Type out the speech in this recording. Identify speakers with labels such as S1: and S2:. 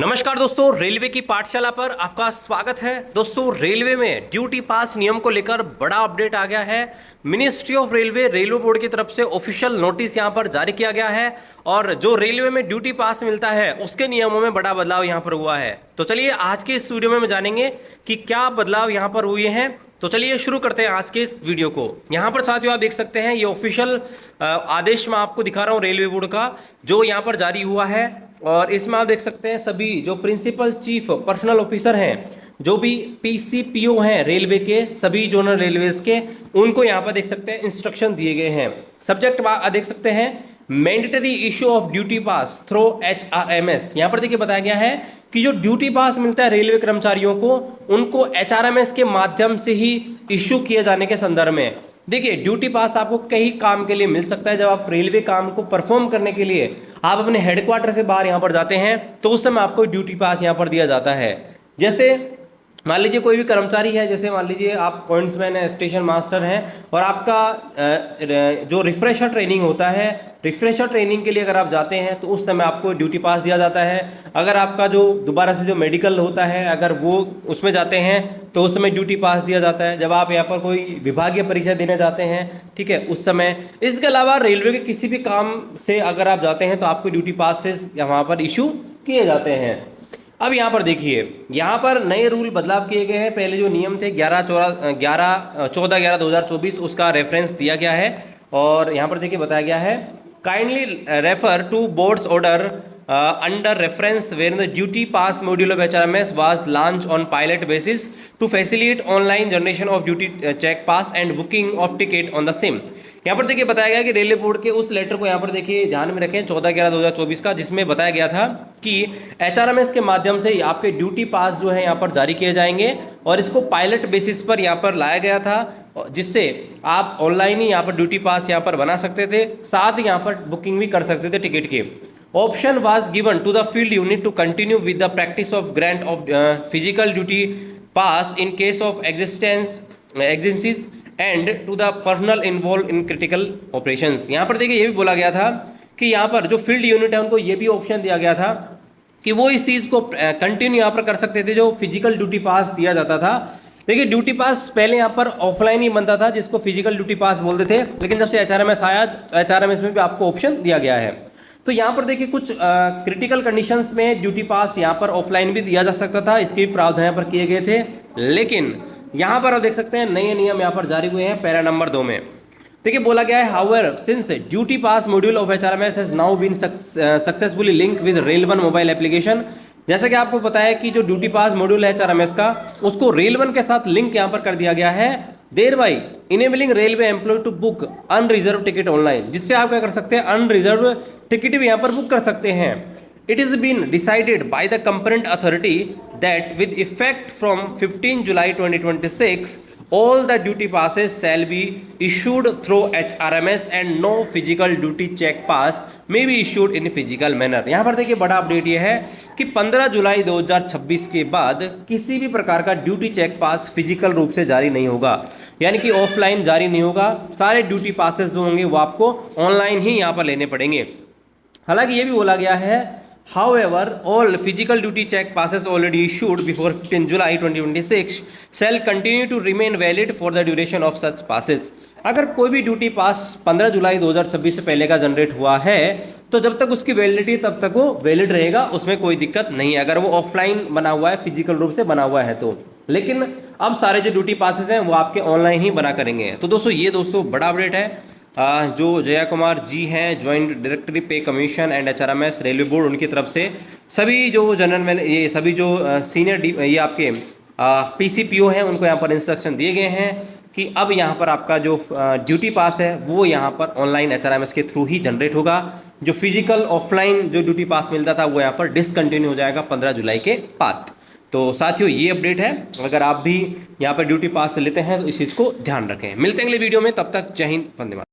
S1: नमस्कार दोस्तों, रेलवे की पाठशाला पर आपका स्वागत है। दोस्तों, रेलवे में ड्यूटी पास नियम को लेकर बड़ा अपडेट आ गया है। मिनिस्ट्री ऑफ रेलवे बोर्ड की तरफ से ऑफिशियल नोटिस यहां पर जारी किया गया है और जो रेलवे में ड्यूटी पास मिलता है उसके नियमों में बड़ा बदलाव यहां पर हुआ है। तो चलिए आज के इस वीडियो में जानेंगे कि क्या बदलाव यहां पर हुए हैं। तो चलिए शुरू करते हैं आज के इस वीडियो को। यहाँ पर साथियों आप देख सकते हैं ये ऑफिशियल आदेश मैं आपको दिखा रहा हूँ रेलवे बोर्ड का, जो यहाँ पर जारी हुआ है। और इसमें आप देख सकते हैं सभी जो प्रिंसिपल चीफ पर्सनल ऑफिसर हैं, जो भी पीसीपीओ हैं रेलवे के, सभी जोनल रेलवेज के, उनको यहाँ पर देख सकते हैं इंस्ट्रक्शन दिए गए हैं। सब्जेक्ट देख सकते हैं mandatory issue of duty pass through HRMS. यहाँ पर देखिए बताया गया है कि जो ड्यूटी पास मिलता है रेलवे कर्मचारियों को, उनको एचआरएमएस के माध्यम से ही इशू किए जाने के संदर्भ में। देखिए ड्यूटी पास आपको कई काम के लिए मिल सकता है। जब आप रेलवे काम को परफॉर्म करने के लिए आप अपने हेडक्वार्टर से बाहर यहाँ पर जाते हैं तो उस समय आपको ड्यूटी पास यहाँ पर दिया जाता है। जैसे मान लीजिए कोई भी कर्मचारी है, जैसे मान लीजिए आप पॉइंट्समैन है, स्टेशन मास्टर हैं, और आपका जो रिफ्रेशर ट्रेनिंग होता है, रिफ्रेशर ट्रेनिंग के लिए अगर आप जाते हैं तो उस समय आपको ड्यूटी पास दिया जाता है। अगर आपका जो दोबारा से जो मेडिकल होता है, अगर वो उसमें जाते हैं तो उस समय ड्यूटी पास दिया जाता है। जब आप यहाँ पर कोई विभागीय परीक्षा देने जाते हैं, ठीक है, उस समय। इसके अलावा रेलवे के किसी भी काम से अगर आप जाते हैं तो आपको ड्यूटी पास से यहाँ पर इशू किए जाते हैं। अब यहाँ पर देखिए, यहाँ पर नए रूल बदलाव किए गए हैं। पहले जो नियम थे 14/11/2024 उसका रेफरेंस दिया गया है और यहाँ पर देखिए बताया गया है kindly refer to board's order under reference wherein the duty pass module of HRMS was launched on pilot basis to facilitate online generation of duty check pass and booking of ticket on the same। यहाँ पर देखिए बताया गया कि railway board के उस letter को यहाँ पर देखिए ध्यान में रखें 14/11/2024 का, जिसमें बताया गया था कि HRMS के माध्यम से आपके ड्यूटी पास जो है यहाँ पर जारी किए जाएंगे और इसको पायलट बेसिस पर यहाँ पर लाया गया था, जिससे आप ऑनलाइन ही यहाँ पर ड्यूटी पास यहाँ पर बना सकते थे, साथ ही यहाँ पर बुकिंग भी कर सकते थे टिकट की। Option was given to the field unit to continue with the practice of grant of physical duty pass in case of exigencies and to the personnel involved in critical operations। यहाँ पर देखिए ये भी बोला गया था कि यहाँ पर जो फील्ड यूनिट है उनको ये भी ऑप्शन दिया गया था कि वो इस चीज़ को कंटिन्यू यहाँ पर कर सकते थे, जो फिजिकल ड्यूटी पास दिया जाता था। देखिए ड्यूटी पास पहले यहाँ पर ऑफलाइन ही बनता था, जिसको फिजिकल ड्यूटी पास बोलते थे, लेकिन जब से एचआरएमएस आया तो एचआरएमएस में भी आपको ऑप्शन दिया गया है। तो यहाँ पर देखिए कुछ क्रिटिकल कंडीशंस में ड्यूटी पास यहाँ पर ऑफलाइन भी दिया जा सकता था, इसके भी प्रावधान यहाँ पर किए गए थे। लेकिन यहाँ पर आप देख सकते हैं नए नियम यहाँ पर जारी हुए हैं पैरा नंबर 2 में। देखिए बोला गया है however since duty pass module of HRMS has now been successfully link with rail one mobile application. जैसा कि आपको पता है कि जो ड्यूटी पास मॉड्यूल है एचआरएमएस का, उसको रेल वन के साथ लिंक यहाँ पर कर दिया गया है, thereby enabling railway employ to book unreserve ticket online, जिससे आप क्या कर सकते हैं, अनरिजर्व टिकट भी यहाँ पर बुक कर सकते हैं। It is been decided by the competent authority that with effect from 15 July 2026 all the duty passes shall be issued through HRMS and no physical duty check pass may be issued in physical manner। यहाँ पर देखिए बड़ा update ये है कि 15 July 2026 के बाद किसी भी प्रकार का ड्यूटी चेक पास फिजिकल रूप से जारी नहीं होगा, यानी कि ऑफलाइन जारी नहीं होगा। सारे ड्यूटी पासेस जो होंगे वो आपको ऑनलाइन ही यहाँ पर लेने पड़ेंगे। हालांकि ये भी बोला गया है However, all physical duty check passes already issued before 15 July 2026 shall continue to remain valid for the duration of such passes। अगर कोई भी ड्यूटी पास 15 जुलाई 2026 से पहले का जनरेट हुआ है तो जब तक उसकी वैलिडिटी तब तक वो वैलिड रहेगा, उसमें कोई दिक्कत नहीं है, अगर वो ऑफलाइन बना हुआ है, फिजिकल रूप से बना हुआ है तो। लेकिन अब सारे जो ड्यूटी पासेस हैं वो आपके ऑनलाइन ही बना करेंगे। तो दोस्तों ये बड़ा अपडेट है। जो जया कुमार जी हैं, ज्वाइंट डायरेक्टरी पे commission and HRMS railway board, उनकी तरफ से सभी जो जनरल ये सभी जो सीनियर ये आपके पीसीपीओ हैं उनको यहाँ पर इंस्ट्रक्शन दिए गए हैं कि अब यहाँ पर आपका जो ड्यूटी पास है वो यहाँ पर ऑनलाइन एचआरएमएस के थ्रू ही जनरेट होगा। जो फिजिकल ऑफलाइन जो ड्यूटी पास मिलता था वो यहाँ पर डिसकंटिन्यू हो जाएगा 15 जुलाई के बाद। तो साथियों ये अपडेट है, अगर आप भी यहाँ पर ड्यूटी पास लेते हैं तो इस चीज़ को ध्यान रखें। मिलते हैं अगले वीडियो में, तब तक जय हिंद, वंदे मातरम।